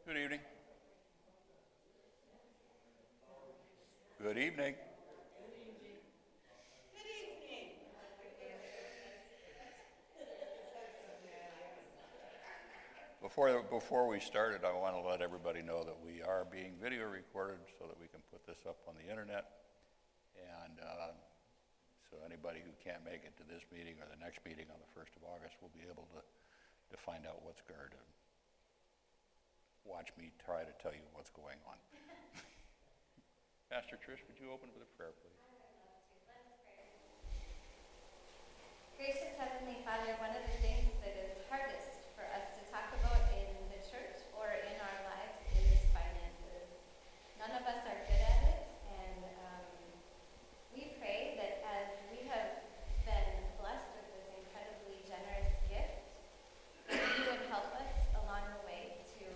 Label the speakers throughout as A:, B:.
A: Good evening. Good evening. Before we started, I want to let everybody know that we are being video recorded so that we can put this up on the internet. And so anybody who can't make it to this meeting or the next meeting on the 1st of August will be able to find out what's going to watch me try to tell you what's going on. Pastor Trish, would you open with a prayer, please?
B: Gracious Heavenly Father, one of the things that is hardest for us to talk about in the church or in our lives is finances. None of us are good at it, and we pray that as we have been blessed with this incredibly generous gift, that you would help us along the way to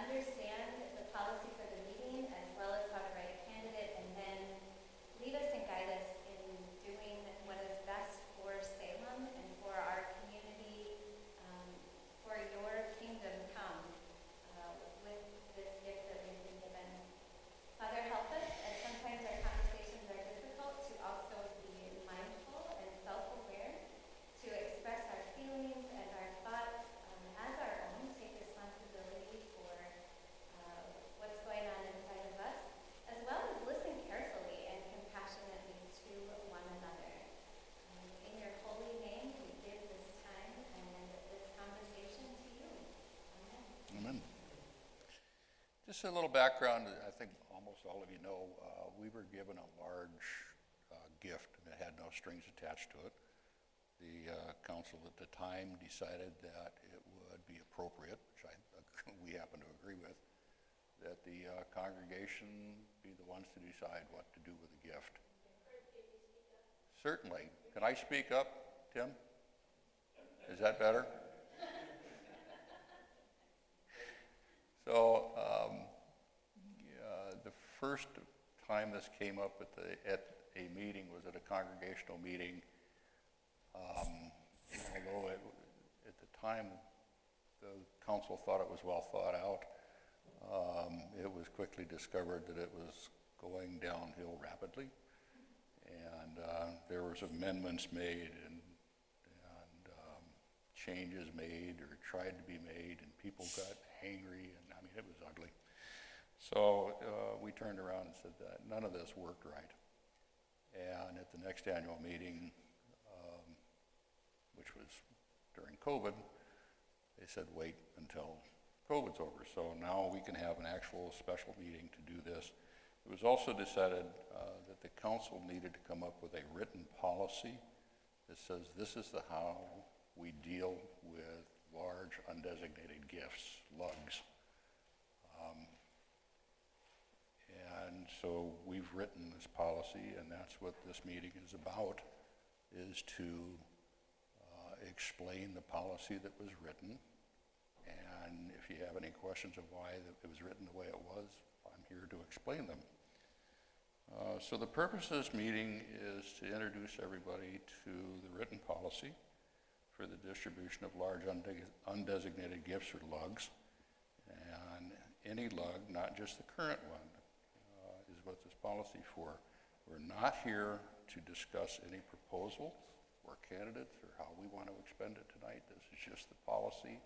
B: understand the policy for the meeting as well as how to write a candidate, and then lead us and guide us in doing what is best for Salem and for our community, for your kingdom come with this gift that we've been given. Father, help us, as sometimes our conversations are difficult, to also be mindful and self-aware, to express our feelings and our thoughts as our own, take responsibility for what's going on inside of us, as well as listen carefully and compassionately to one another. In your holy name, we give this time and this conversation to you. Amen.
A: Amen. Just a little background. I think almost all of you know we were given a large gift that had no strings attached to it. The council at the time decided that it would be appropriate, which we happen to agree with, that the congregation be the ones to decide what to do with the gift. Certainly. Can I speak up, Tim? Is that better? So the first time this came up at a meeting was at a congregational meeting. Although at the time the council thought it was well thought out, it was quickly discovered that it was going downhill rapidly, and there was amendments made and changes made or tried to be made, and people got angry, and I mean it was ugly. So we turned around and said that none of this worked right. And at the next annual meeting, which was during COVID, they said wait until COVID's over. So now we can have an actual special meeting to do this. It was also decided that the council needed to come up with a written policy that says this is how we deal with large undesignated gifts, lugs. And so we've written this policy, and that's what this meeting is about, is to explain the policy that was written. And if you have any questions of why it was written the way it was, I'm here to explain them. So the purpose of this meeting is to introduce everybody to the written policy for the distribution of large undesignated gifts or lugs. And any lug, not just the current one, is what this policy for. We're not here to discuss any proposals or candidates or how we want to expend it tonight. This is just the policy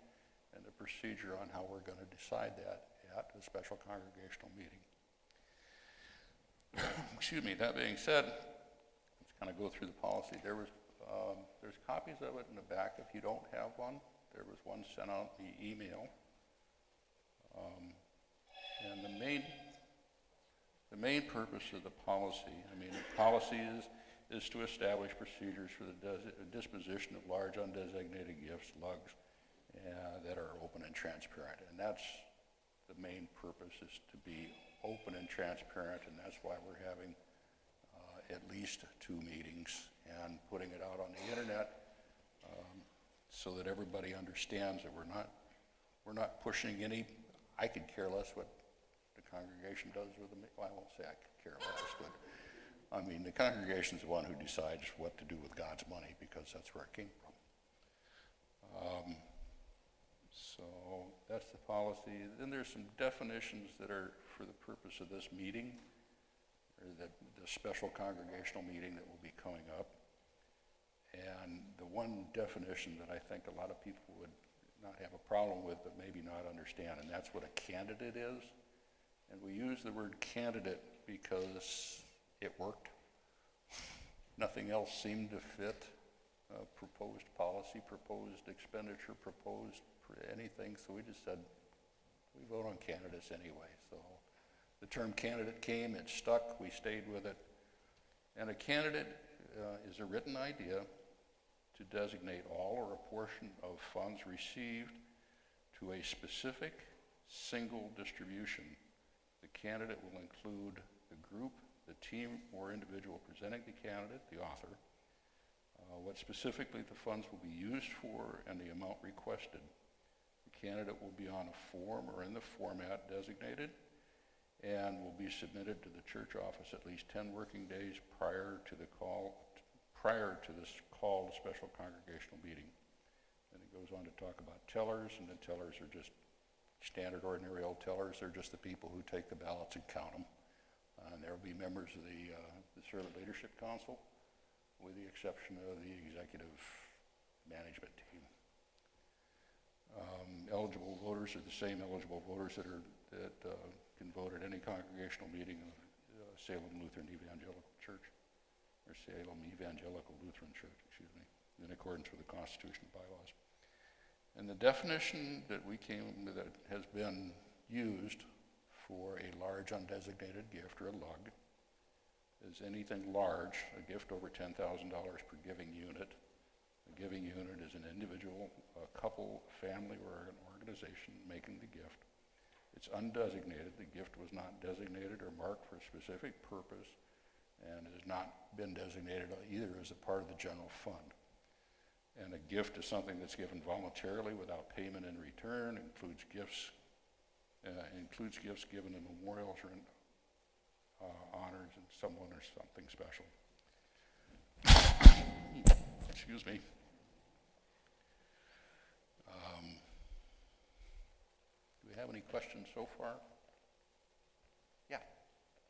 A: and the procedure on how we're going to decide that at a special congregational meeting. Excuse me, that being said, let's kind of go through the policy. There's copies of it in the back if you don't have one. There was one sent out via email. And the main purpose of the policy, the policy is to establish procedures for the disposition of large undesignated gifts, lugs, that are open and transparent. And that's the main purpose, is to be open and transparent, and that's why we're having at least 2 meetings and putting it out on the internet so that everybody understands that we're not pushing any. I could care less what the congregation does with them. Well, I won't say I could care less, but the congregation's the one who decides what to do with God's money, because that's where it came from. So that's the policy. Then there's some definitions that are for the purpose of this meeting, or the special congregational meeting that will be coming up. And the one definition that I think a lot of people would not have a problem with, but maybe not understand, and that's what a candidate is. And we use the word candidate because it worked. Nothing else seemed to fit. Proposed policy, proposed expenditure, proposed anything, so we just said, we vote on candidates anyway. So the term candidate came, it stuck, we stayed with it. And a candidate is a written idea to designate all or a portion of funds received to a specific single distribution. The candidate will include the group, the team, or individual presenting the candidate, the author, what specifically the funds will be used for, and the amount requested. The candidate will be on a form or in the format designated and will be submitted to the church office at least 10 working days prior to this called special congregational meeting. And it goes on to talk about tellers, and the tellers are just standard ordinary old tellers. They're just the people who take the ballots and count them. And there will be members of the Servant Leadership Council, with the exception of the executive management team. Eligible voters are the same eligible voters that can vote at any congregational meeting of Salem Lutheran Evangelical Church, or Salem Evangelical Lutheran Church, excuse me, in accordance with the Constitution and bylaws. And the definition that has been used for a large undesignated gift, or a lug, is anything large, a gift over $10,000 per giving unit. A giving unit is an individual, a couple, family, or an organization making the gift. It's undesignated. The gift was not designated or marked for a specific purpose and has not been designated either as a part of the general fund. And a gift is something that's given voluntarily without payment in return, includes gifts given in memorials or in honors and someone or something special. Excuse me. Do we have any questions so far? Yeah,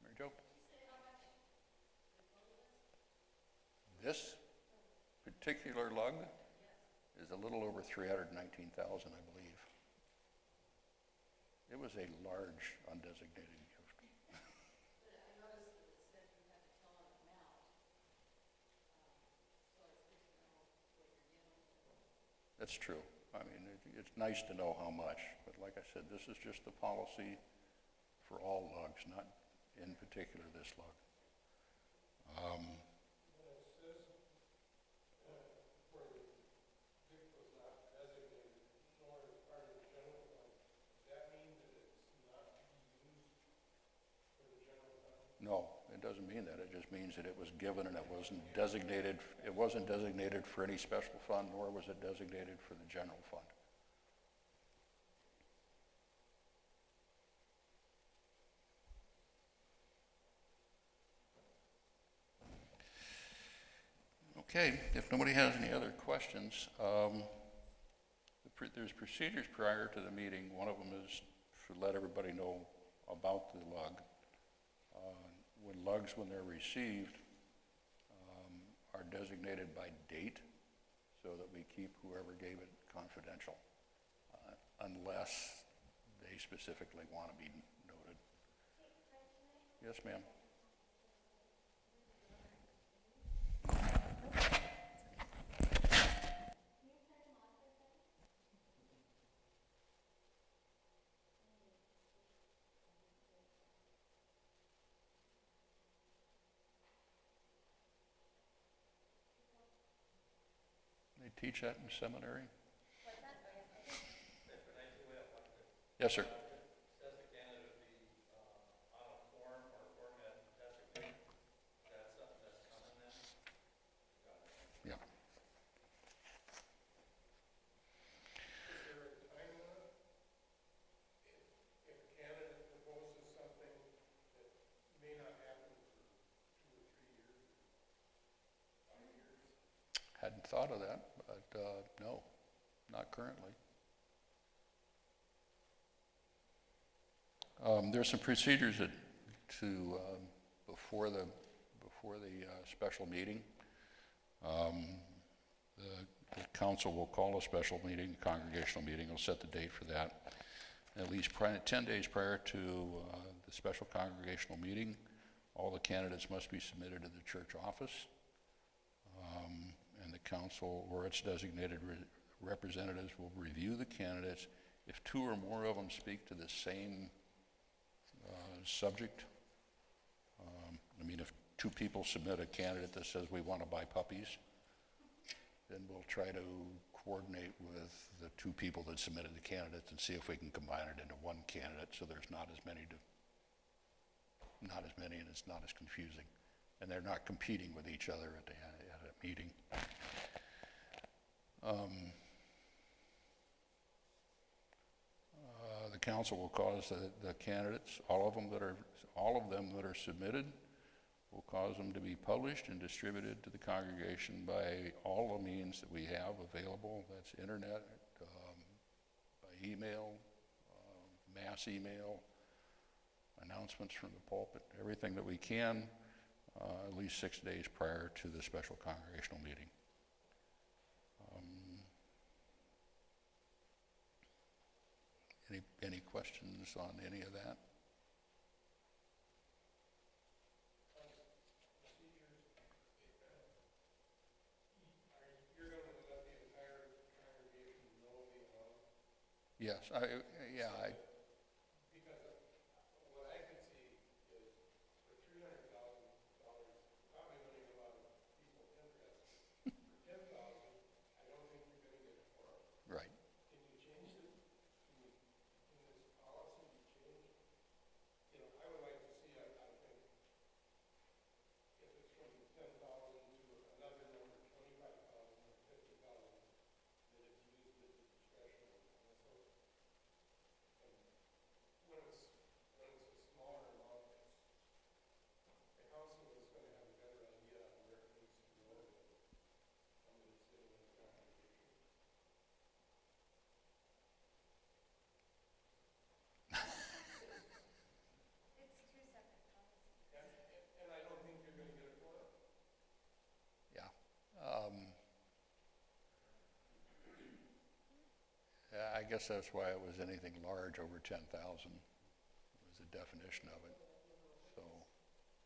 A: Mary Jo. This particular lug is a little over $319,000, I believe. It was a large undesignated gift. That's true. I mean, it's nice to know how much, but like I said, this is just the policy for all lugs, not in particular this lug. No, it doesn't mean that. It just means that it was given and it wasn't designated. It wasn't designated for any special fund, nor was it designated for the general fund. Okay, if nobody has any other questions, there's procedures prior to the meeting. One of them is to let everybody know about the lug. When they're received, are designated by date so that we keep whoever gave it confidential, unless they specifically want to be noted. Yes, ma'am. They teach that in seminary?
B: What's that?
A: Yes, sir.
C: Says the candidate would be on a form or format designated. Is that something that's coming then? Got it.
A: Yeah.
D: Is there a time limit? If a candidate proposes something that may not happen for 2 or 3 years, 5 years?
A: Hadn't thought of that, but no, not currently. There's some procedures before the special meeting. The council will call a special meeting, congregational meeting. Will set the date for that. At least 10 days prior to the special congregational meeting, all the candidates must be submitted to the church office, and the council or its designated representatives will review the candidates. If 2 or more of them speak to the same subject, if 2 people submit a candidate that says we want to buy puppies, then we'll try to coordinate with the 2 people that submitted the candidates and see if we can combine it into one candidate so there's not as many and it's not as confusing. And they're not competing with each other at a meeting. The council will cause the candidates, all of them that are submitted, will cause them to be published and distributed to the congregation by all the means that we have available. That's internet, by email, mass email, announcements from the pulpit, everything that we can, at least 6 days prior to the special congregational meeting. Any questions on any of that? Yes,
D: Because what I can see is for $300,000, probably winning a lot of people interested. For $10,000, I don't think you're going to get a quorum.
A: right.
D: Can you change it? Can this policy be changed? I would like to see, I think, if it's from 10,000 to another number, 25,000 or 50,000, that it's used at the discretion of the council. When it's a smaller amount, the council is going to have a better idea on where it needs to go than somebody sitting in the congregation.
B: It's 2 separate policies.
D: And I don't think you're going to get a quorum.
A: Yeah. I guess that's why it was anything large over 10,000 was the definition of it. So,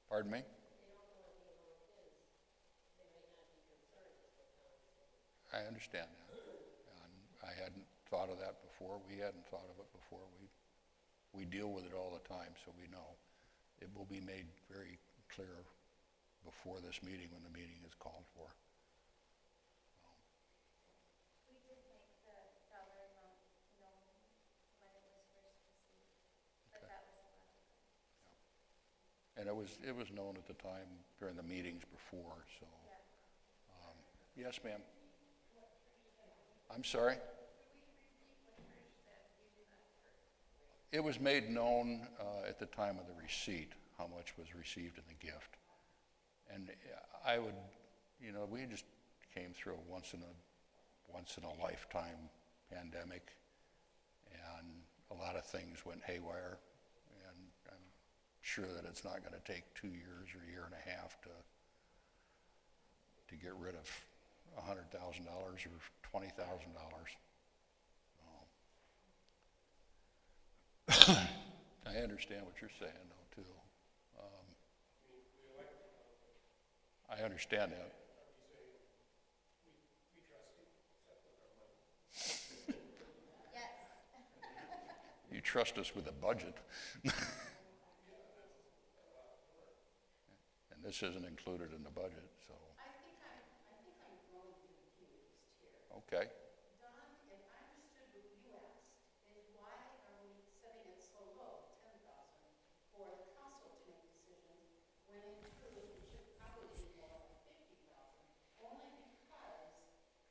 A: pardon me? I understand that. And I hadn't thought of that before. We hadn't thought of it before. We deal with it all the time, so we know. It will be made very clear before this meeting when the meeting is called for.
B: We did make the dollar amount known when it was first received, but
A: Okay.
B: that was logical.
A: And it was known at the time during the meetings before, so.
B: Yeah.
A: Yes, ma'am. I'm sorry? It was made known at the time of the receipt how much was received in the gift. And I would, we just came through a once in a lifetime pandemic, and a lot of things went haywire, and I'm sure that it's not going to take 2 years or a year and a half to get rid of $100,000 or $20,000. I understand what you're saying, though, too. I understand that.
B: Yes.
A: You trust us with a budget. And this isn't included in the budget, so.
E: I think I'm growing confused here.
A: Okay.
E: Don, if I understood what you asked, is why are we setting it so low, 10,000, for the council to make decisions, when in truth it should probably be more like 50,000, only because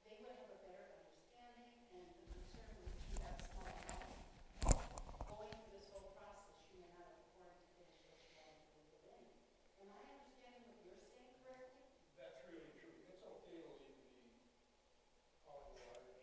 E: they would have a better understanding, and the concern would be that small amount. Going through this whole process, you may not have afforded to finish what you wanted to move it in. Am I understanding what you're saying correctly?
D: That's really true. It's okay to leave the calling the water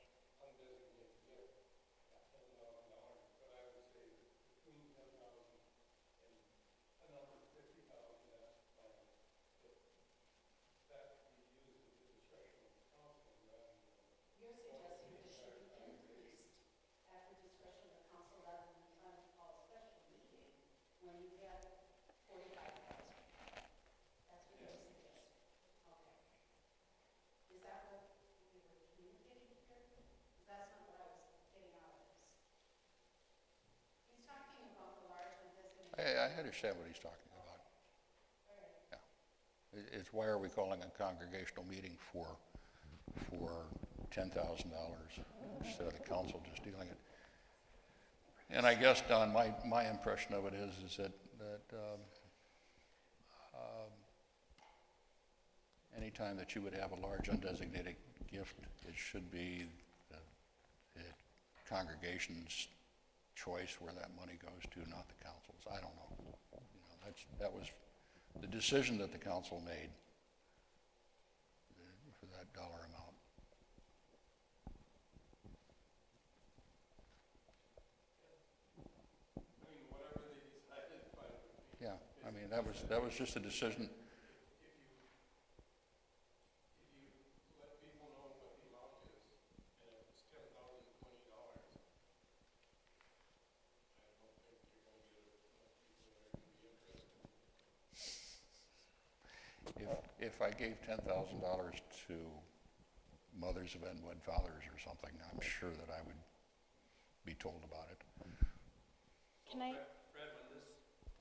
A: understand what he's talking about. Yeah. It's why are we calling a congregational meeting for $10,000 instead of the council just dealing it? And I guess, Don, my impression of it is that anytime that you would have a large undesignated gift, it should be the congregation's choice where that money goes to, not the council's. I don't know. That was the decision that the council made for that dollar amount.
D: I mean, whatever they decided, fine with me.
A: Yeah, I mean, that was just a decision.
D: If you let people know what the amount is, and if it's $10,020, I don't think you're gonna get enough people that are gonna be interested.
A: If I gave $10,000 to Mothers of Unwed Fathers or something, I'm sure that I would be told about it.
B: Can I?
C: Fred, when this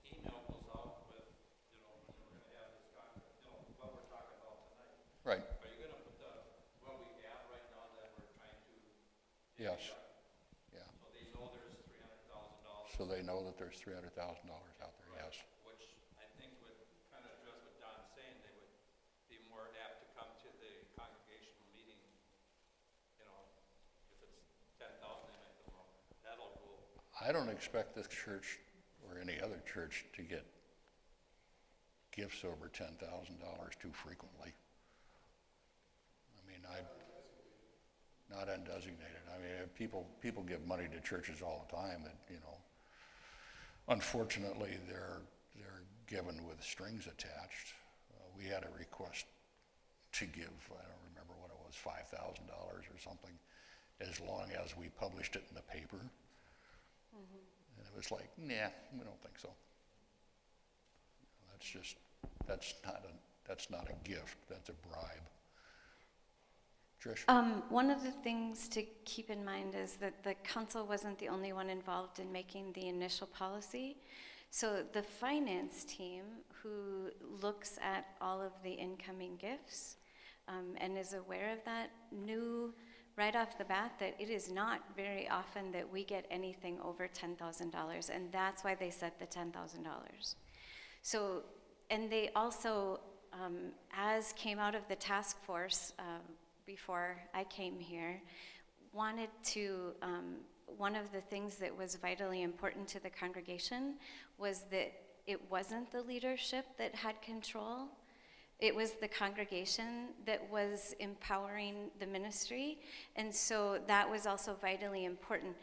C: email goes out with, when we're gonna have this conference, what we're talking about tonight,
A: Right,
C: are you gonna put what we have right now that we're trying to?
A: yes, yeah.
C: So they know there's $300,000.
A: So they know that there's $300,000 out there, yes.
C: Which I think would kind of address what Don's saying, they would be more apt to come to the congregational meeting, if it's 10,000, they might go, well, that'll go.
A: I don't expect this church or any other church to get gifts over $10,000 too frequently. I mean, not undesignated. I mean, people give money to churches all the time that, unfortunately they're given with strings attached. We had a request to give, I don't remember what it was, $5,000 or something, as long as we published it in the paper. And it was like, nah, we don't think so. That's not a gift, that's a bribe. Trish?
B: One of the things to keep in mind is that the council wasn't the only one involved in making the initial policy. So the finance team, who looks at all of the incoming gifts and is aware of that, knew right off the bat that it is not very often that we get anything over $10,000, and that's why they set the $10,000. So, and they also, as came out of the task force before I came here, wanted to, one of the things that was vitally important to the congregation was that it wasn't the leadership that had control. It was the congregation that was empowering the ministry, and so that was also vitally important.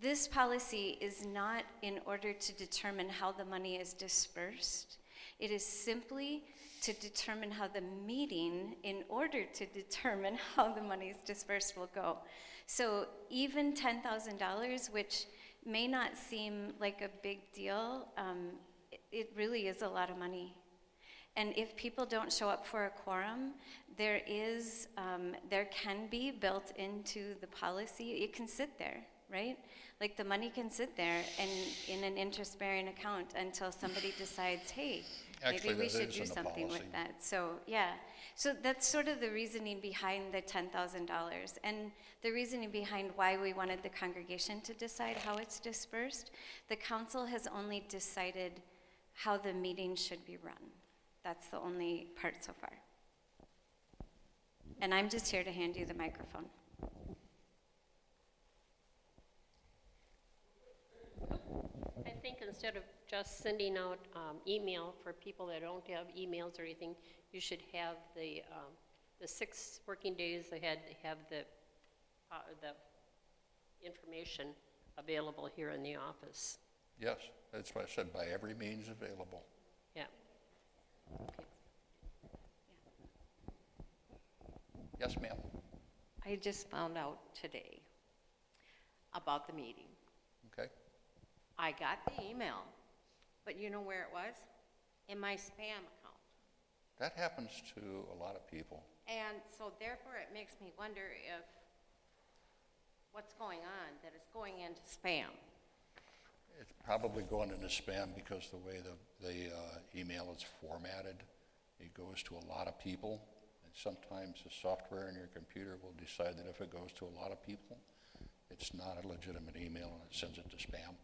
B: This policy is not in order to determine how the money is dispersed. It is simply to determine how the meeting, in order to determine how the money is dispersed, will go. So even $10,000, which may not seem like a big deal, it really is a lot of money. And if people don't show up for a quorum, there can be built into the policy, it can sit there, right? Like the money can sit there and in an interest-bearing account until somebody decides, hey,
A: Actually,
B: maybe we
A: that
B: should
A: is
B: do
A: in the
B: something
A: policy.
B: with that. So yeah, so that's sort of the reasoning behind the $10,000. And the reasoning behind why we wanted the congregation to decide how it's dispersed. The council has only decided how the meeting should be run. That's the only part so far. And I'm just here to hand you the microphone.
F: I think instead of just sending out email for people that don't have emails or anything, you should have the 6 working days ahead, have the information available here in the office.
A: Yes, that's what I said, by every means available.
F: Yeah. Okay.
A: Yes, ma'am.
G: I just found out today about the meeting.
A: Okay.
G: I got the email, but you know where it was? In my spam account.
A: That happens to a lot of people.
G: And so therefore it makes me wonder if what's going on, that it's going into spam.
A: It's probably going into spam because the way the email is formatted, it goes to a lot of people. And sometimes the software in your computer will decide that if it goes to a lot of people, it's not a legitimate email and it sends it to spam.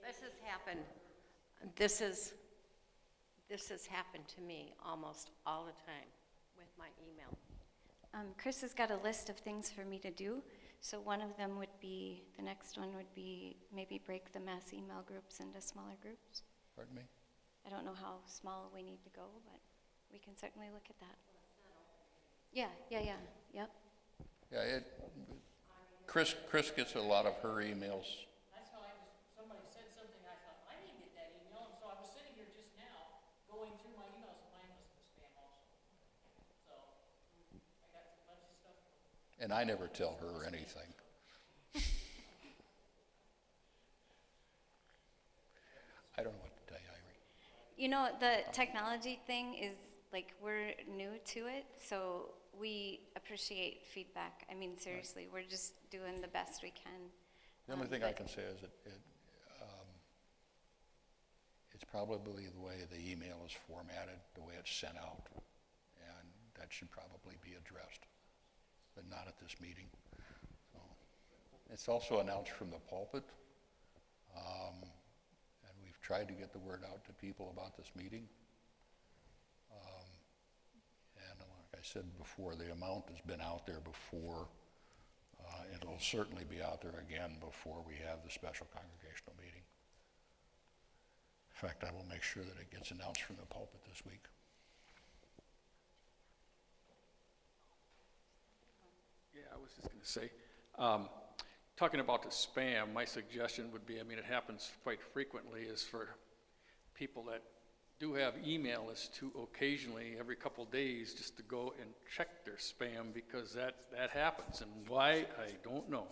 G: This has happened. This has happened to me almost all the time with my email.
B: Chris has got a list of things for me to do. So one of them would be, the next one would be maybe break the mass email groups into smaller groups.
A: Pardon me?
B: I don't know how small we need to go, but we can certainly look at that. Yeah, yep.
A: Yeah, Chris gets a lot of her emails.
H: That's how somebody said something, I thought, I didn't get that email, and so I was sitting here just now, going through my emails, and mine was in the spam also. So, I got a bunch of stuff.
A: And I never tell her anything. I don't know what to tell you, Irene.
B: You know, the technology thing is, like, we're new to it, so we appreciate feedback. I mean, seriously, we're just doing the best we can.
A: The only thing I can say is that it's probably the way the email is formatted, the way it's sent out, and that should probably be addressed, but not at this meeting. So, it's also announced from the pulpit, and we've tried to get the word out to people about this meeting. And like I said before, the amount has been out there before. It'll certainly be out there again before we have the special congregational meeting. In fact, I will make sure that it gets announced from the pulpit this week.
C: Yeah, I was just going to say, talking about the spam, my suggestion would be, I mean, it happens quite frequently, is for people that do have email is to occasionally, every couple days, just to go and check their spam, because that happens. And why, I don't know.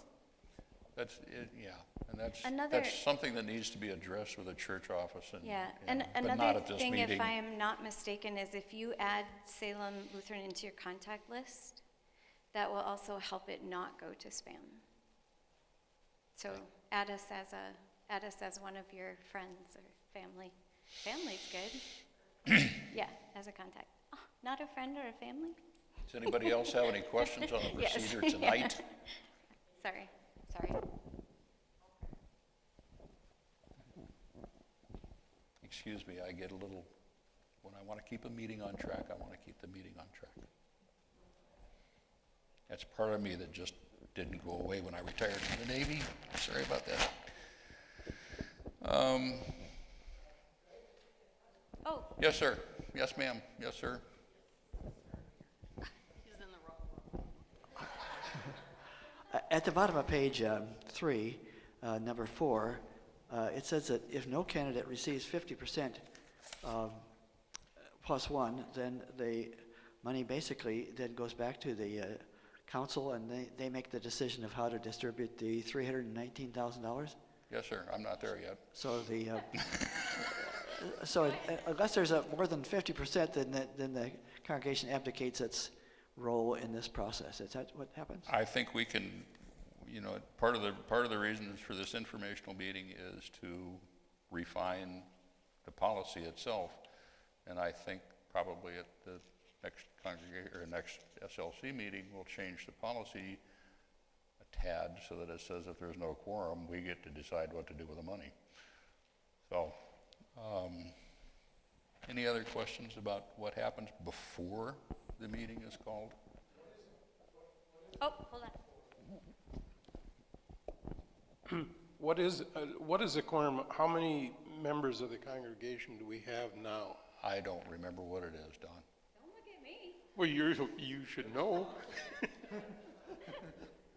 A: That's it, yeah, and
B: Another-
A: that's something that needs to be addressed with the church office
B: Yeah,
A: and
B: and
A: but not
B: another
A: at this
B: thing,
A: meeting.
B: if I am not mistaken, is if you add Salem Lutheran into your contact list, that will also help it not go to spam. So add us as one of your friends or family. Family's good. Yeah, as a contact. Oh, not a friend or a family?
A: Does anybody else have any questions on the
B: Yes.
A: procedure tonight?
B: Sorry.
A: Excuse me, I get a little, when I want to keep a meeting on track, I want to keep the meeting on track. That's part of me that just didn't go away when I retired from the Navy. Sorry about that.
B: Oh,
A: Yes, sir. Yes, ma'am. Yes, sir.
I: At the bottom of page 3, number 4, it says that if no candidate receives 50% plus one, then the money basically then goes back to the council, and they make the decision of how to distribute the $319,000.
A: Yes, sir. I'm not there yet.
I: So the unless there's more than 50%, then the congregation abdicates its role in this process. Is that what happens?
A: I think we can, part of the reasons for this informational meeting is to refine the policy itself. And I think probably at the next SLC meeting, we'll change the policy a tad so that it says if there's no quorum, we get to decide what to do with the money. So, any other questions about what happens before the meeting is called?
B: oh, hold on.
D: What is a quorum? How many members of the congregation do we have now?
A: I don't remember what it is, Don.
B: Don't look at me.
D: Well, you should know.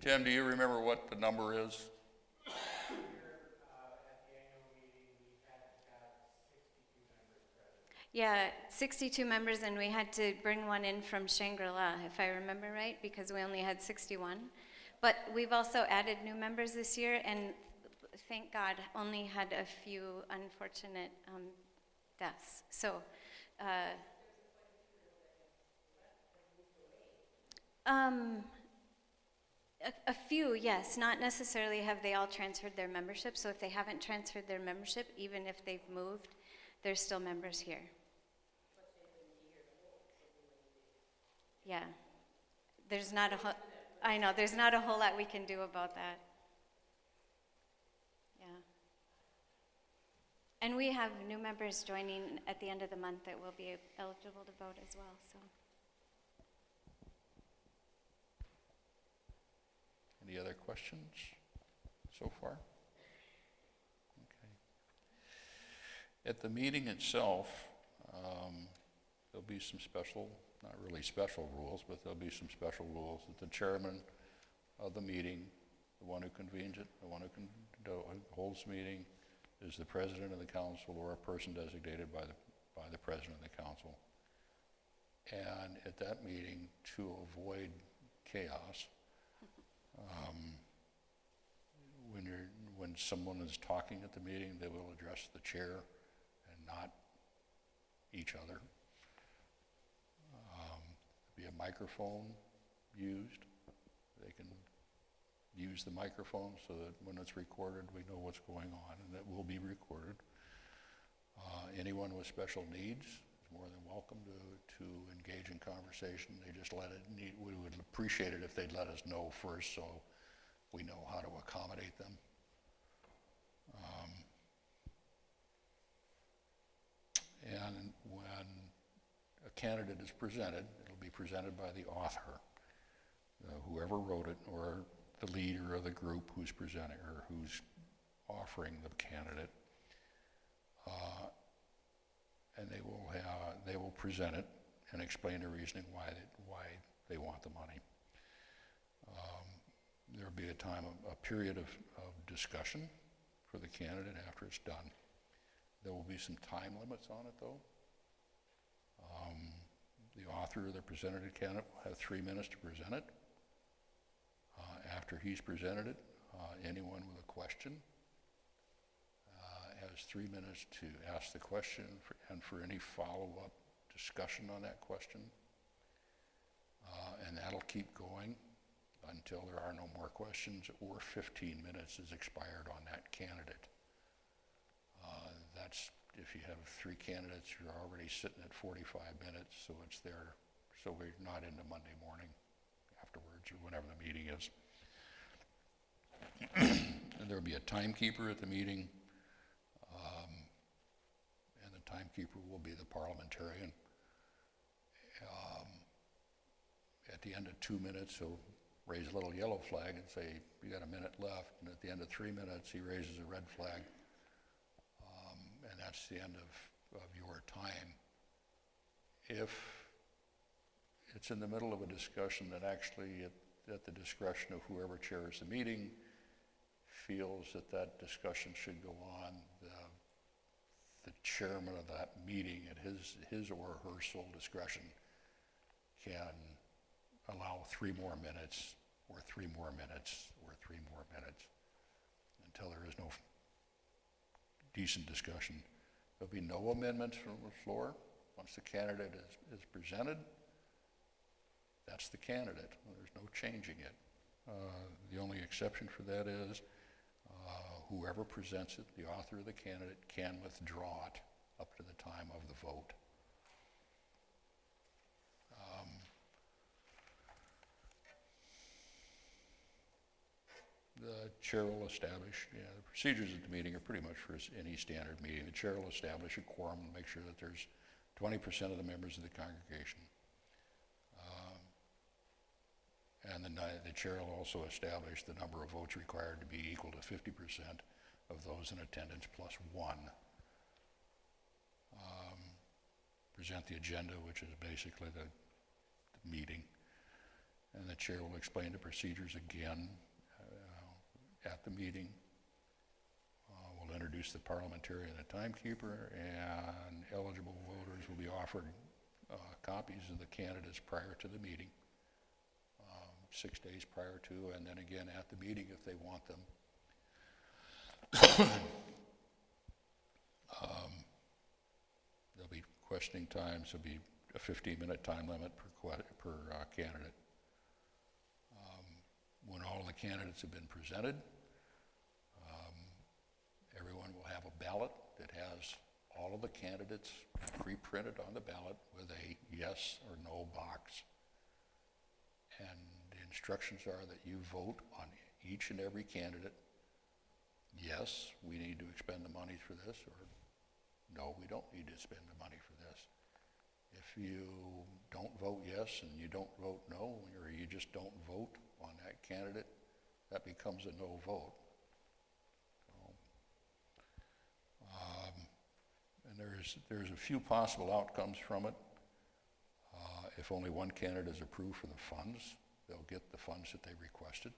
A: Tim, do you remember what the number is?
B: Yeah, 62 members, and we had to bring one in from Shangri-La, if I remember right, because we only had 61. But we've also added new members this year, and thank God, only had a few unfortunate deaths. So, A few, yes, not necessarily have they all transferred their membership, so if they haven't transferred their membership, even if they've moved, they're still members here. Yeah. There's not a I know, there's not a whole lot we can do about that. Yeah. And we have new members joining at the end of the month that will be eligible to vote as well, so.
A: Any other questions so far? Okay. At the meeting itself, there'll be some special, not really special rules, but there'll be some special rules that the chairman of the meeting, the one who convenes it, the one who holds the meeting, is the president of the council or a person designated by the president of the council. And at that meeting, to avoid chaos, when someone is talking at the meeting, they will address the chair and not each other. Be a microphone used. They can use the microphone so that when it's recorded, we know what's going on, and that will be recorded. Anyone with special needs is more than welcome to engage in conversation. They just we would appreciate it if they'd let us know first so we know how to accommodate them. And when a candidate is presented, it'll be presented by the author, whoever wrote it, or the leader of the group who's presenting or who's offering the candidate. And they will present it and explain the reasoning why they want the money. There'll be a period of discussion for the candidate after it's done. There will be some time limits on it, though. The author or the presented candidate will have 3 minutes to present it. After he's presented it, anyone with a question has 3 minutes to ask the question and for any follow-up discussion on that question. And that'll keep going until there are no more questions or 15 minutes is expired on that candidate. That's if you have 3 candidates, you're already sitting at 45 minutes, so it's there, so we're not into Monday morning afterwards or whenever the meeting is. And there'll be a timekeeper at the meeting, and the timekeeper will be the parliamentarian. At the end of 2 minutes, he'll raise a little yellow flag and say, you got a minute left, and at the end of 3 minutes, he raises a red flag. And that's the end of your time. If it's in the middle of a discussion that actually, at the discretion of whoever chairs the meeting, feels that discussion should go on, the chairman of that meeting, at his or her sole discretion, can allow 3 more minutes, or 3 more minutes, or 3 more minutes, until there is no decent discussion. There'll be no amendments from the floor. Once the candidate is presented, that's the candidate. There's no changing it. The only exception for that is whoever presents it, the author of the candidate, can withdraw it up to the time of the vote. The chair will establish, the procedures at the meeting are pretty much for any standard meeting. The chair will establish a quorum and make sure that there's 20% of the members of the congregation. And the chair will also establish the number of votes required to be equal to 50% of those in attendance plus 1. Present the agenda, which is basically the meeting. And the chair will explain the procedures again at the meeting. We'll introduce the parliamentarian and the timekeeper, and eligible voters will be offered copies of the candidates prior to the meeting, 6 days prior to, and then again at the meeting if they want them. There'll be questioning times. There'll be a 15-minute time limit per candidate. When all candidates have been presented. Everyone will have a ballot that has all of the candidates pre-printed on the ballot with a yes or no box. And the instructions are that you vote on each and every candidate. Yes, we need to expend the money for this, or no, we don't need to spend the money for this. If you don't vote yes and you don't vote no, or you just don't vote on that candidate, that becomes a no vote. And there's a few possible outcomes from it. If only one candidate is approved for the funds, they'll get the funds that they requested.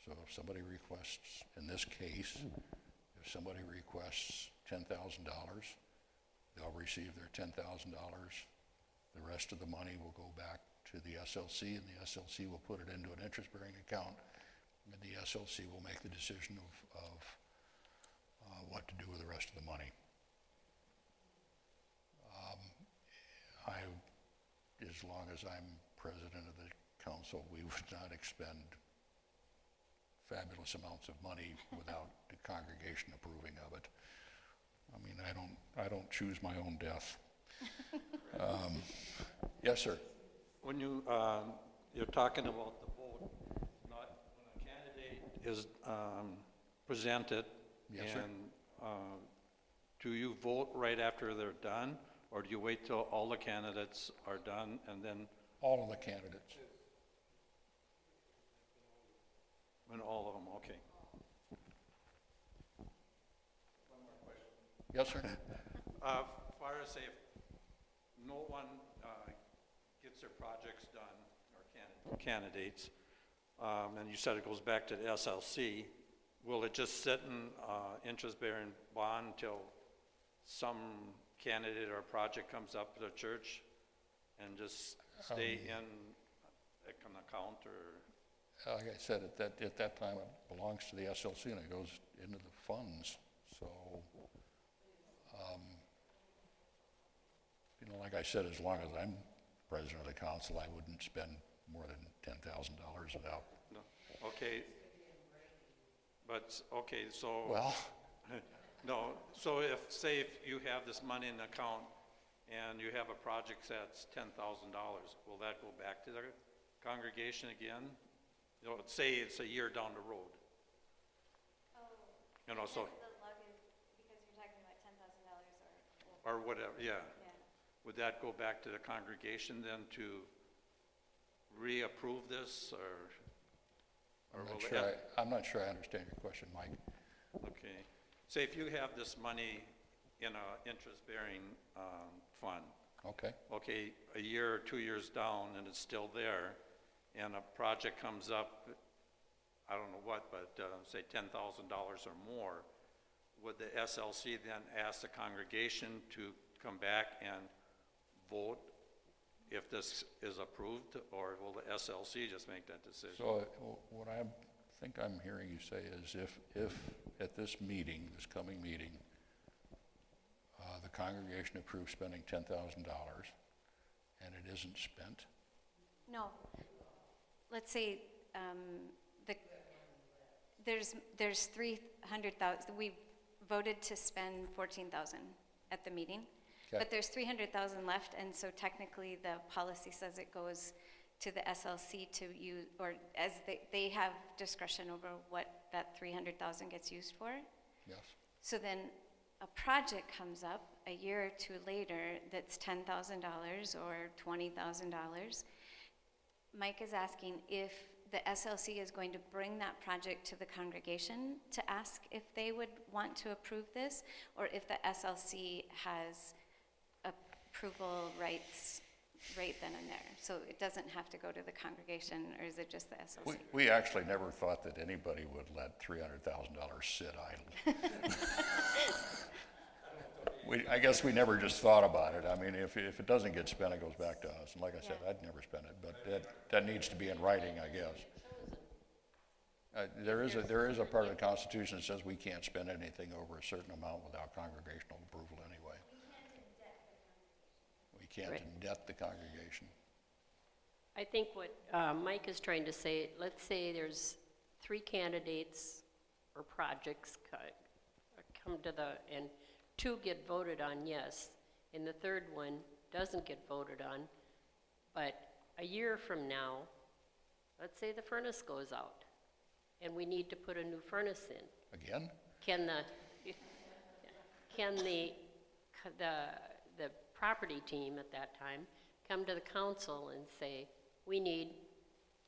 A: So if somebody requests, in this case, if somebody requests $10,000, they'll receive their $10,000. The rest of the money will go back to the SLC, and the SLC will put it into an interest-bearing account, and the SLC will make the decision of what to do with the rest of the money. As long as I'm president of the council, we would not expend fabulous amounts of money without the congregation approving of it. I mean, I don't choose my own death. Yes, sir.
J: When you're talking about the vote, not when a candidate is presented,
A: Yes, sir.
J: and do you vote right after they're done, or do you wait till all the candidates are done and then?
A: All of the candidates.
J: When all of them, okay.
A: Yes, sir.
J: Far as say, if no one gets their projects done, or candidates, and you said it goes back to the SLC, will it just sit in interest-bearing bond until some candidate or project comes up to the church and just stay in like an account, or?
A: Like I said, at that time, it belongs to the SLC and it goes into the funds. So, like I said, as long as I'm president of the council, I wouldn't spend more than $10,000 without.
J: No. Okay. But, okay, so.
A: Well,
J: No, so say if you have this money in the account and you have a project that's $10,000, will that go back to the congregation again? Say it's a year down the road.
B: Oh,
J: So.
B: the lug is, because you're talking about $10,000
J: Or whatever, yeah.
B: Yeah.
J: Would that go back to the congregation then to reapprove this, or
A: I'm not sure I understand your question, Mike.
J: Okay. Say if you have this money in a interest-bearing fund.
A: Okay.
J: Okay, a year or 2 years down and it's still there, and a project comes up, I don't know what, but say $10,000 or more, would the SLC then ask the congregation to come back and vote if this is approved, or will the SLC just make that decision?
A: So what I think I'm hearing you say is if at this meeting, this coming meeting, the congregation approves spending $10,000 and it isn't spent,
B: No. Let's say there's 300,000. We voted to spend 14,000 at the meeting,
A: Okay.
B: but there's 300,000 left, and so technically the policy says it goes to the SLC to use, or as they have discretion over what that 300,000 gets used for.
A: yes.
B: So then a project comes up a year or two later that's $10,000 or $20,000. Mike is asking if the SLC is going to bring that project to the congregation to ask if they would want to approve this, or if the SLC has approval rights right then and there. So it doesn't have to go to the congregation, or is it just the SLC?
A: We actually never thought that anybody would let $300,000 sit idle. I guess we never just thought about it. I mean, if it doesn't get spent, it goes back to us. And like I said, I'd never spend it, but that needs to be in writing, I guess. There is a part of the Constitution that says we can't spend anything over a certain amount without congregational approval anyway. We can't
F: Right.
A: indebt the congregation.
F: I think what Mike is trying to say, let's say there's 3 candidates or projects come to and 2 get voted on, yes, and the third one doesn't get voted on, but a year from now, let's say the furnace goes out, and we need to put a new furnace in.
A: Again?
F: Can the property team at that time come to the council and say, we need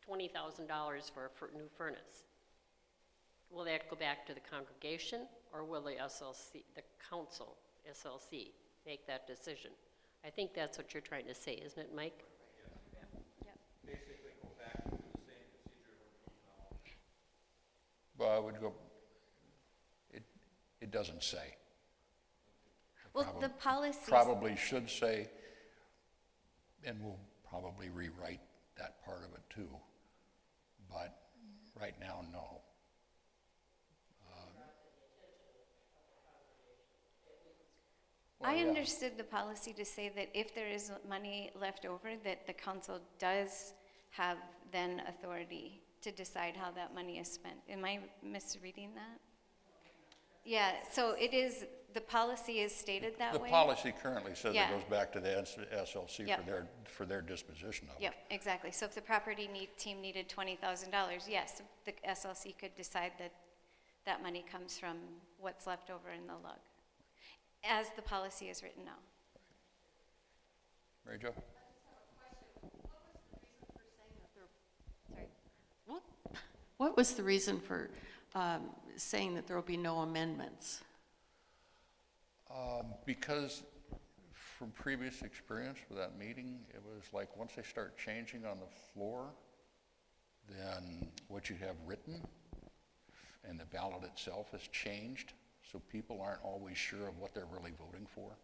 F: $20,000 for a new furnace? Will that go back to the congregation, or will the SLC, the council, SLC, make that decision? I think that's what you're trying to say, isn't it, Mike?
J: Basically go back to the same procedure we're doing now.
A: Well, I would go, it doesn't say.
B: Well, the policy.
A: Probably should say, and we'll probably rewrite that part of it too, but right now, no. Well,
B: I
A: yeah.
B: understood the policy to say that if there is money left over, that the council does have then authority to decide how that money is spent. Am I misreading that? Yeah, so it is, the policy is stated that
A: The
B: way?
A: policy currently says
B: Yeah.
A: it goes back to the SLC
B: Yep.
A: for their disposition of it.
B: Yep, exactly. So if the property team needed $20,000, yes, the SLC could decide that that money comes from what's left over in the lug, as the policy is written now.
A: Mary Jo?
K: What was the reason for saying that there will be no amendments?
A: Because from previous experience with that meeting, it was like once they start changing on the floor, then what you have written and the ballot itself has changed, so people aren't always sure of what they're really voting for.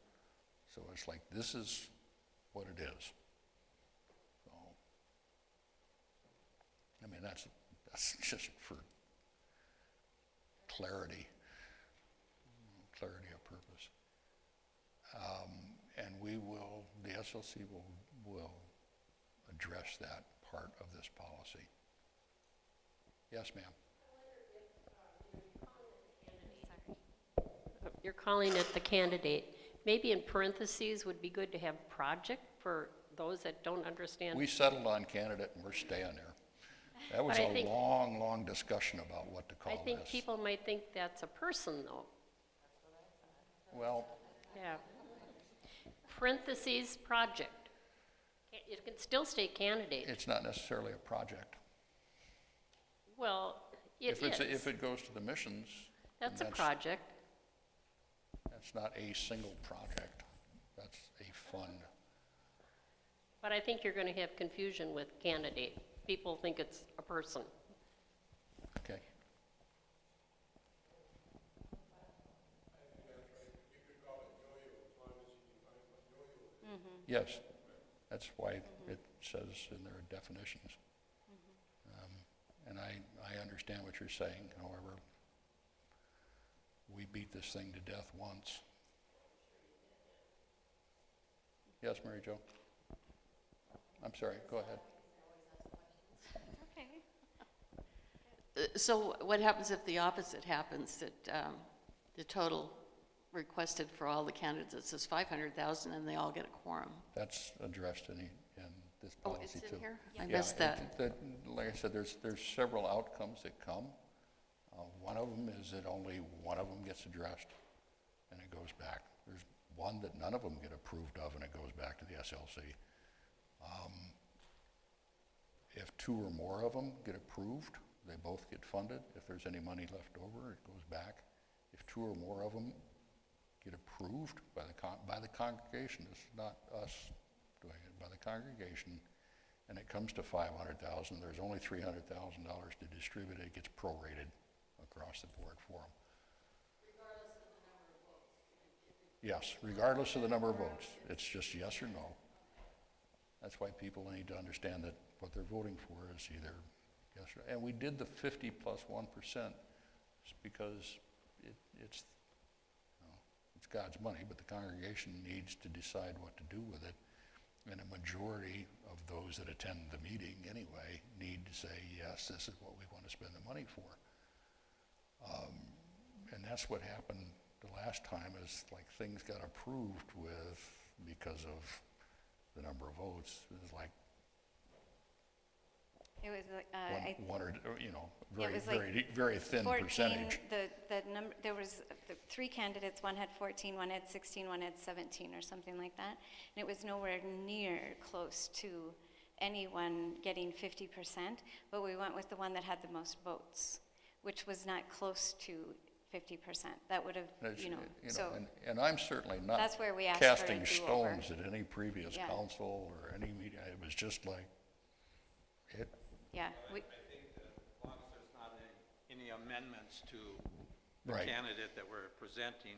A: So it's like, this is what it is. So, I mean, that's just for clarity of purpose. And the SLC will address that part of this policy. Yes, ma'am.
F: You're calling it the candidate. Maybe in parentheses would be good to have project for those that don't understand.
A: We settled on candidate and we're staying there. That was
F: But I
A: a
F: think-
A: long, long discussion about what to call
F: I
A: this.
F: think people might think that's a person, though.
A: Well,
F: Yeah. Parentheses, project. It can still stay candidate.
A: it's not necessarily a project.
F: Well, it is.
A: If it goes to the missions, then
F: That's a project.
A: That's not a single project. That's a fund.
F: But I think you're going to have confusion with candidate. People think it's a person.
A: Okay. Yes, that's why it says in their definitions. And I understand what you're saying, however, we beat this thing to death once. Yes, Mary Jo? I'm sorry, go ahead.
B: Okay.
K: So what happens if the opposite happens, that the total requested for all the candidates is 500,000 and they all get a quorum?
A: That's addressed in this
K: Oh,
A: policy
K: it's
A: too.
K: in here? I
A: Yeah,
K: missed that.
A: Like I said, there's several outcomes that come. One of them is that only one of them gets addressed and it goes back. There's one that none of them get approved of and it goes back to the SLC. If 2 or more of them get approved, they both get funded. If there's any money left over, it goes back. If 2 or more of them get approved by the congregation, it's not us doing it, by the congregation, and it comes to 500,000, there's only $300,000 to distribute, it gets prorated across the board for them. Regardless of the number of votes? Yes, regardless of the number of votes. It's just yes or no. That's why people need to understand that what they're voting for is either yes or, and we did the 50 plus 1% because it's God's money, but the congregation needs to decide what to do with it. And a majority of those that attend the meeting anyway need to say, yes, this is what we want to spend the money for. And that's what happened the last time, is like things got approved because of the number of votes. It was like
B: It was,
A: one or,
B: Yeah, it was like
A: very thin
B: 14,
A: percentage.
B: the number, there was the 3 candidates, one had 14, one had 16, one had 17 or something like that. And it was nowhere near close to anyone getting 50%, but we went with the one that had the most votes, which was not close to 50%. That would have, so
A: And I'm certainly not
B: that's where we asked for a
A: casting
B: do-over.
A: stones at any previous
B: Yeah.
A: council or any meeting. It was just like,
B: yeah,
J: I think that as long as there's not any amendments to the
A: Right.
J: candidate that we're presenting,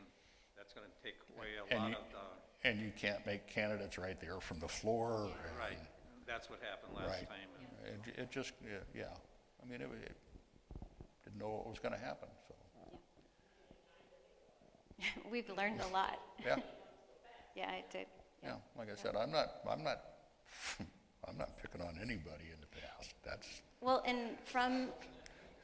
J: that's going to take away a
A: And
J: lot
A: you-
J: of the,
A: and you can't make candidates right there from the floor. and-
J: right, that's what happened last
A: Right.
J: time.
A: It just, yeah. I mean, it didn't know what was going to happen, so,
B: we've learned a lot.
A: yeah.
B: Yeah, it did.
A: Yeah, like I said, I'm not I'm not picking on anybody in the past. That's,
B: Well, and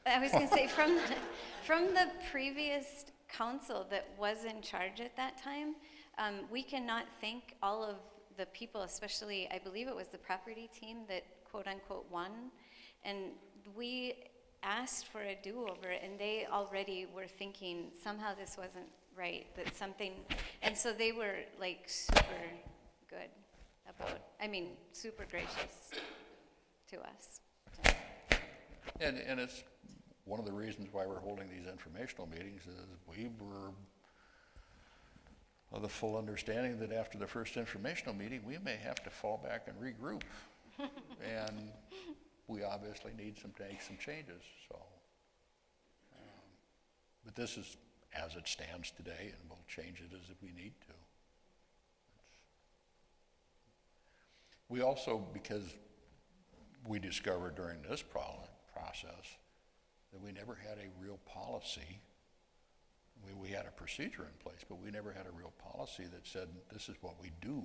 B: I was going to say, from the previous council that was in charge at that time, we cannot thank all of the people, especially, I believe it was the property team that quote-unquote won, and we asked for a do-over, and they already were thinking somehow this wasn't right, that something, and so they were like super good about, super gracious to us.
A: and it's one of the reasons why we're holding these informational meetings is we were of the full understanding that after the first informational meeting, we may have to fall back and regroup. And we obviously need to make some changes, so. But this is as it stands today, and we'll change it as if we need to. We also, because we discovered during this process that we never had a real policy. We had a procedure in place, but we never had a real policy that said this is what we do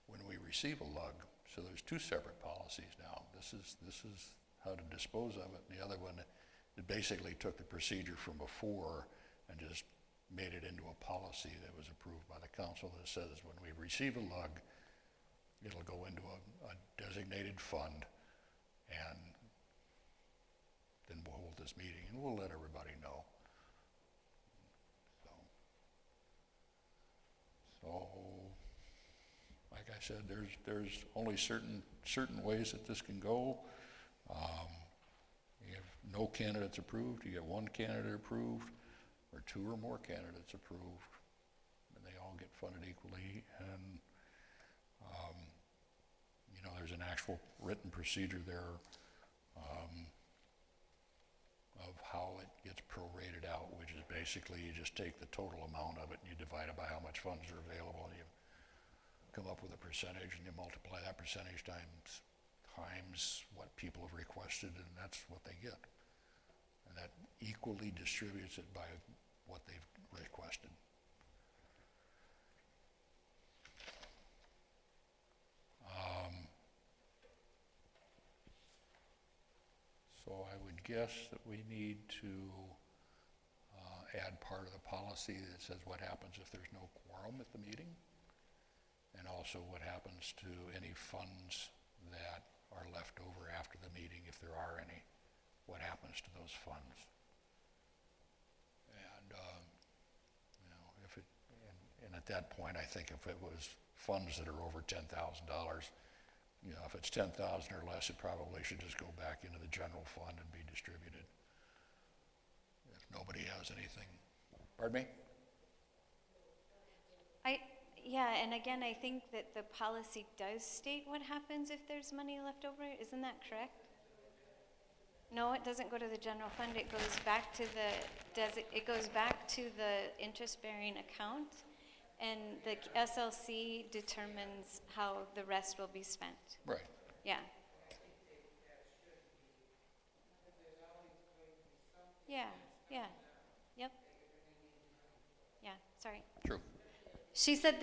A: when we receive a lug. So there's 2 separate policies now. This is how to dispose of it, and the other one, it basically took the procedure from before and just made it into a policy that was approved by the council that says when we receive a lug, it'll go into a designated fund, and then we'll hold this meeting and we'll let everybody know. So, like I said, there's only certain ways that this can go. You have no candidates approved, you get 1 candidate approved, or 2 or more candidates approved, and they all get funded equally. And there's an actual written procedure there of how it gets prorated out, which is basically you just take the total amount of it and you divide it by how much funds are available, and you come up with a percentage, and you multiply that percentage times what people have requested, and that's what they get. And that equally distributes it by what they've requested. So I would guess that we need to add part of the policy that says what happens if there's no quorum at the meeting, and also what happens to any funds that are left over after the meeting, if there are any. What happens to those funds? And and at that point, I think if it was funds that are over $10,000, if it's 10,000 or less, it probably should just go back into the general fund and be distributed. If nobody has anything. Pardon me?
B: Yeah, and again, I think that the policy does state what happens if there's money left over. Isn't that correct? No, it doesn't go to the general fund. It goes back to the interest-bearing account, and the SLC determines how the rest will be spent.
A: Right.
B: Yeah. Yeah, yeah, yep. Yeah, sorry.
A: True.
B: She said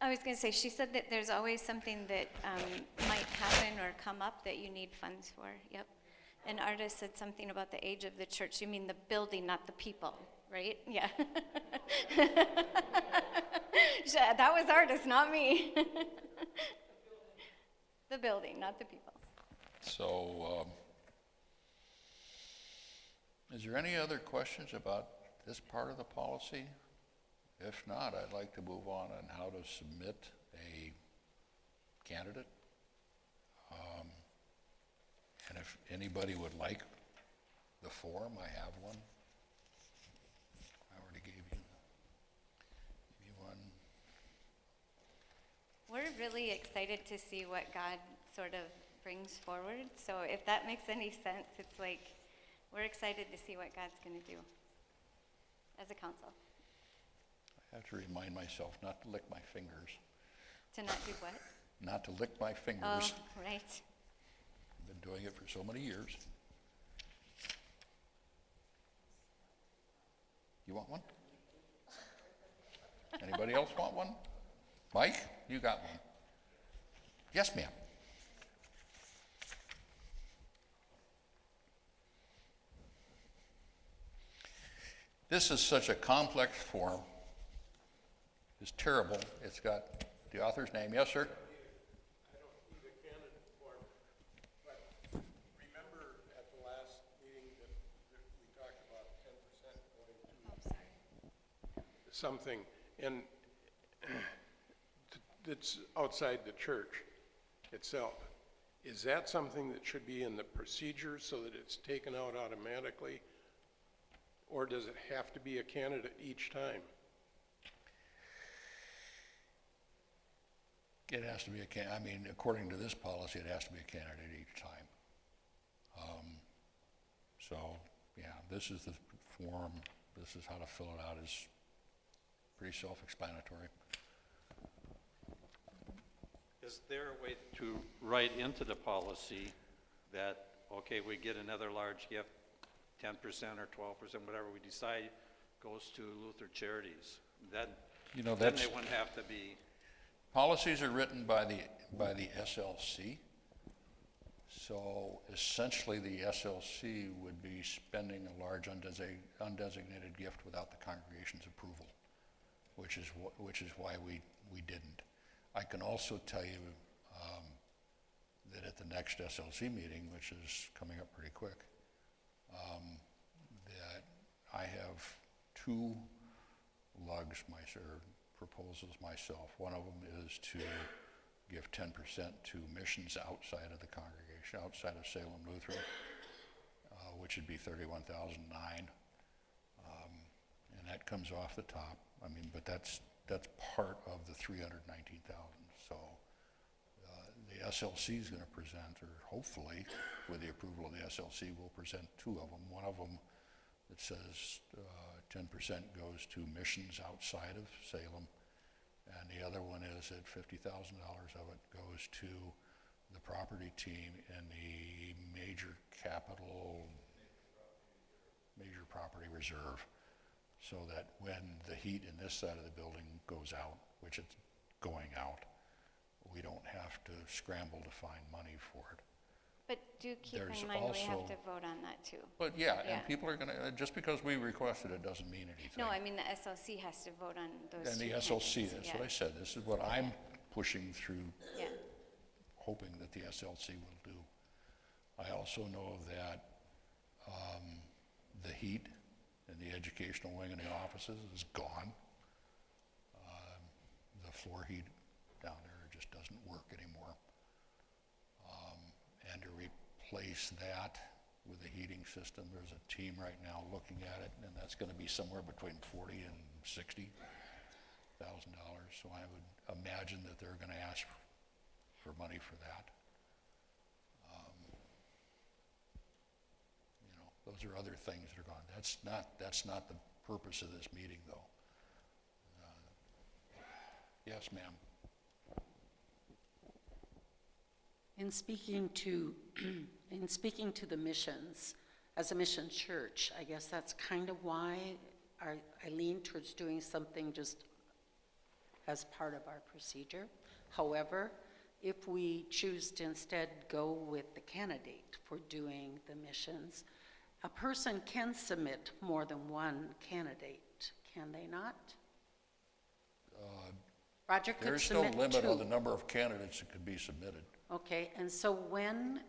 B: I was gonna say, she said that there's always something that might happen or come up that you need funds for, yep. And Artis said something about the age of the church. You mean the building, not the people, right? Yeah. That was Artis, not me. The building, not the people.
A: So, is there any other questions about this part of the policy? If not, I'd like to move on how to submit a candidate. And if anybody would like the form, I have one. I already gave you one.
B: We're really excited to see what God sort of brings forward. So if that makes any sense, it's like we're excited to see what God's going to do as a council.
A: I have to remind myself not to lick my fingers.
B: To not do what?
A: Not to lick my fingers.
B: Oh, right.
A: I've been doing it for so many years. You want one? Anybody else want one? Mike, you got one. Yes, ma'am. This is such a complex form. It's terrible. It's got the author's name. Yes, sir?
D: I don't need a candidate form, but remember at the last meeting that we talked about 10% going to something, and that's outside the church itself. Is that something that should be in the procedure so that it's taken out automatically? Or does it have to be a candidate each time?
A: It has to be I mean, according to this policy, it has to be a candidate each time. So, yeah, this is the form. This is how to fill it out. It's pretty self-explanatory.
J: Is there a way to write into the policy that, okay, we get another large gift, 10% or 12%, whatever we decide, goes to Lutheran charities? Then they wouldn't have to be.
A: Policies are written by the SLC. So essentially, the SLC would be spending a large undesignated gift without the congregation's approval, which is why we didn't. I can also tell you that at the next SLC meeting, which is coming up pretty quick, that I have two lugs, or proposals myself. One of them is to give 10% to missions outside of the congregation, outside of Salem Lutheran, which would be $31,009, and that comes off the top. I mean, but that's part of the $319,000. So the SLC is going to present, or hopefully, with the approval of the SLC, will present two of them. One of them that says 10% goes to missions outside of Salem, and the other one is that $50,000 of it goes to the property team in the major property reserve, so that when the heat in this side of the building goes out, which it's going out, we don't have to scramble to find money for it.
B: But do keep
A: There's
B: in mind we have
A: also-
B: to vote on that too.
A: But yeah,
B: Yeah.
A: and people are gonna, just because we requested it doesn't mean anything.
B: No, I mean the SLC has to vote on those
A: And
B: two
A: the SLC,
B: candidates,
A: that's
B: yeah.
A: what I said, this is what I'm pushing through,
B: Yeah.
A: hoping that the SLC will do. I also know that the heat in the educational wing in the offices is gone. The floor heat down there just doesn't work anymore. And to replace that with a heating system, there's a team right now looking at it, and that's going to be somewhere between $40,000 and $60,000. So I would imagine that they're going to ask for money for that. Those are other things that are gone. That's not the purpose of this meeting, though. Yes, ma'am.
K: In speaking to, the missions, as a mission church, I guess that's kind of why I lean towards doing something just
E: as part of our procedure. However, if we choose to instead go with the candidate for doing the missions, a person can submit more than one candidate, can they not? Roger could
A: There's no
E: submit
A: limit on
E: two.
A: the number of candidates that could be submitted.
E: Okay, and so when,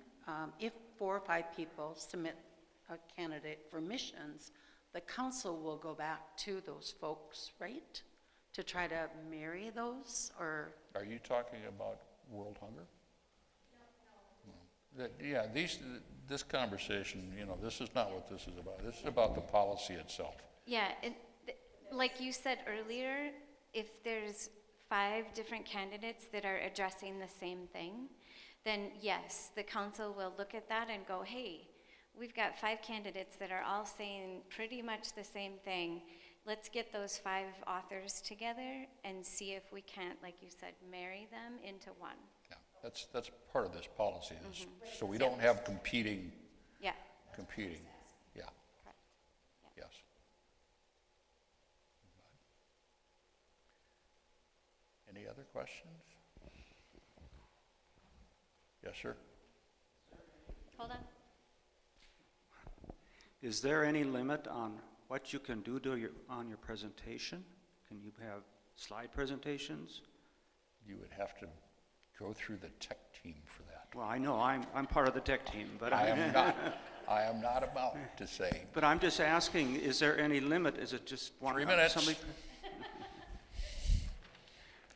E: if 4 or 5 people submit a candidate for missions, the council will go back to those folks, right? To try to marry those, or,
A: Are you talking about world hunger? No. Yeah, this conversation, this is not what this is about. This is about the policy itself.
B: Yeah, like you said earlier, if there's 5 different candidates that are addressing the same thing, then yes, the council will look at that and go, hey, we've got 5 candidates that are all saying pretty much the same thing. Let's get those 5 authors together and see if we can't, like you said, marry them into one.
A: Yeah, that's part of this policy, so we don't have competing.
B: Yeah.
A: Yeah.
B: Correct.
A: Yes. Any other questions? Yes, sir.
B: Hold on.
L: Is there any limit on what you can do on your presentation? Can you have slide presentations?
A: You would have to go through the tech team for that.
L: Well, I know, I'm part of the tech team, but
A: I am not about to say.
L: But I'm just asking, is there any limit? Is it just one?
A: 3 minutes.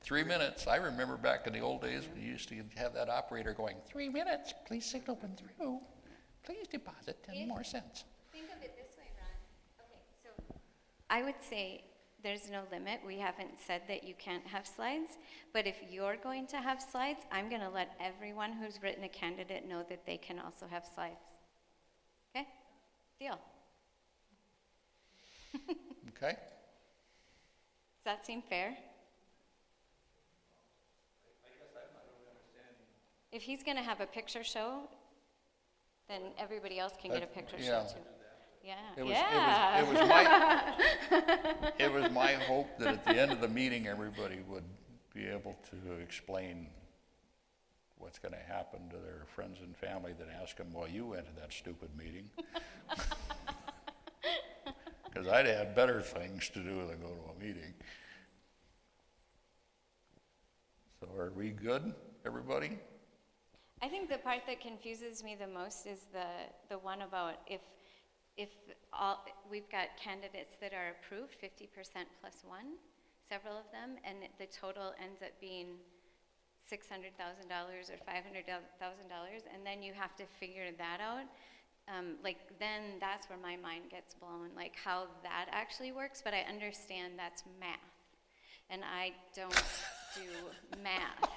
A: 3 minutes. I remember back in the old days, we used to have that operator going, 3 minutes, please signal when through. Please deposit 10 more cents.
B: Think of it this way, Ron. Okay, so I would say there's no limit. We haven't said that you can't have slides, but if you're going to have slides, I'm going to let everyone who's written a candidate know that they can also have slides. Okay? Deal.
A: Okay?
B: Does that seem fair? If he's going to have a picture show, then everybody else can get a picture show too. Yeah.
A: It was my hope that at the end of the meeting, everybody would be able to explain what's going to happen to their friends and family that ask them, well, you went to that stupid meeting. Because I'd had better things to do than go to a meeting. So are we good, everybody?
B: I think the part that confuses me the most is the one about if we've got candidates that are approved, 50% plus 1, several of them, and the total ends up being $600,000 or $500,000, and then you have to figure that out. Then that's where my mind gets blown, like how that actually works, but I understand that's math, and I don't do math.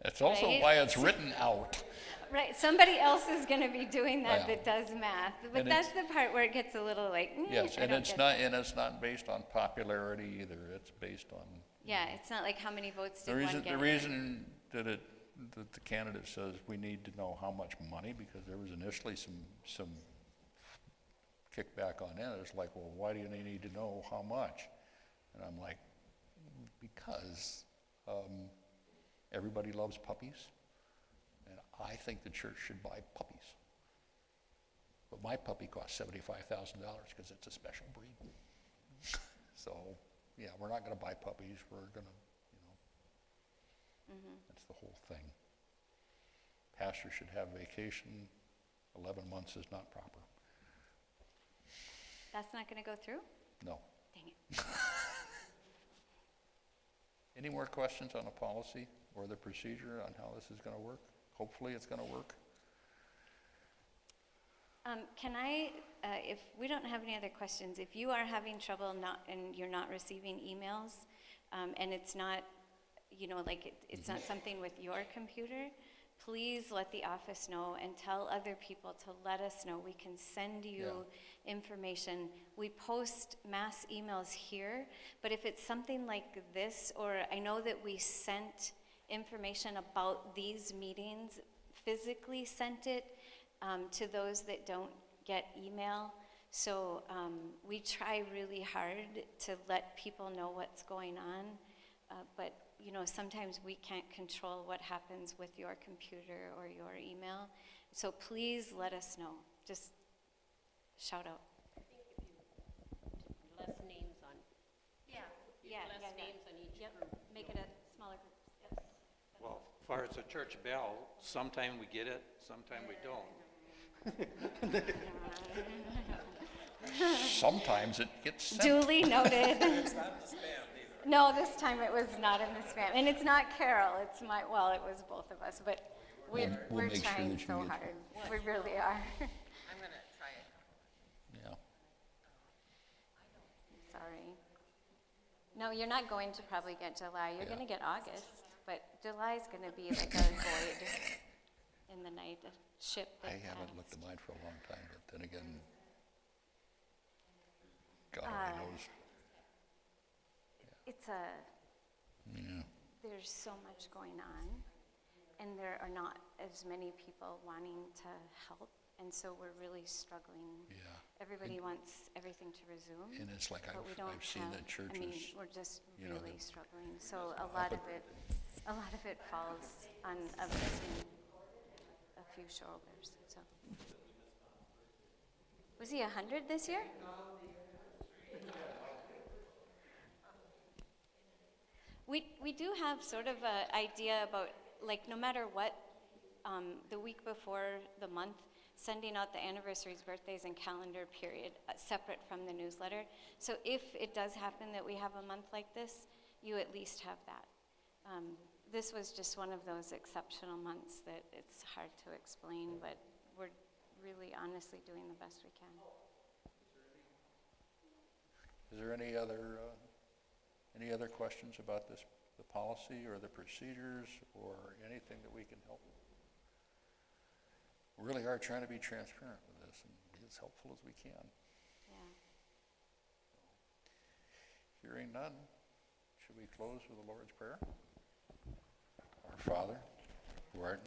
A: That's also
B: right?
A: why it's written out.
B: Right, somebody else is going to be doing that
A: Yeah.
B: that does math, but
A: And
B: that's the part where it gets a little like,
A: Yes,
B: I
A: and
B: don't
A: it's
B: get
A: not,
B: that.
A: and it's not based on popularity either. It's based on
B: Yeah, it's not like how many votes
A: the
B: did one
A: reason.
B: get.
A: The reason that the candidate says we need to know how much money, because there was initially some kickback on that. It's like, well, why do you need to know how much? And I'm like, because everybody loves puppies, and I think the church should buy puppies. But my puppy costs $75,000 because it's a special breed. So, yeah, we're not going to buy puppies. We're going to, that's the whole thing. Pastor should have vacation. 11 months is not proper.
B: That's not going to go through?
A: No.
B: Dang it.
A: Any more questions on the policy or the procedure on how this is going to work? Hopefully it's going to work.
B: Can I, if we don't have any other questions, if you are having trouble and you're not receiving emails, and it's not, it's not something with your computer, please let the office know and tell other people to let us know. We can send you information. We post mass emails here, but if it's something like this, or I know that we sent information about these meetings, physically sent it to those that don't get email. So we try really hard to let people know what's going on, but you know, sometimes we can't control what happens with your computer or your email. So please let us know. Just shout out.
F: I think if you less names on, less names on each
B: Yep,
F: group.
B: make it a smaller group, yes.
J: Well, as far as the church bell, sometime we get it, sometime we don't.
A: Sometimes it gets sent.
B: Duly noted. No, this time it was not in the spam. And it's not Carol, it's my, well, it was both of us, but
A: We'll
B: we're
A: make sure
B: trying
A: that you
B: so
A: get-
B: hard. We really are.
G: I'm gonna try it.
A: Yeah.
B: Sorry. No, you're not going to probably get July. You're
A: Yeah.
B: going to get August, but July's going to be like a void in the night, a ship that
A: I haven't
B: passed.
A: looked at mine for a long time, but then again, God only knows.
B: It's
A: Yeah.
B: there's so much going on, and there are not as many people wanting to help, and so we're really struggling.
A: Yeah.
B: Everybody wants everything to resume,
A: And it's like
B: but we don't
A: I've seen
B: have,
A: the churches.
B: I mean, we're just
A: you know,
B: really
A: the-
B: struggling. So a lot of it falls on us and a few shoulders, so. Was he 100 this year? We do have sort of an idea about, like, no matter what, the week before the month, sending out the anniversaries, birthdays, and calendar period, separate from the newsletter. So if it does happen that we have a month like this, you at least have that. This was just one of those exceptional months that it's hard to explain, but we're really honestly doing the best we can.
A: Is there any other questions about this, the policy or the procedures or anything that we can help? We really are trying to be transparent with this and be as helpful as we can.
B: Yeah.
A: Hearing none, should we close with the Lord's Prayer? Our Father, who art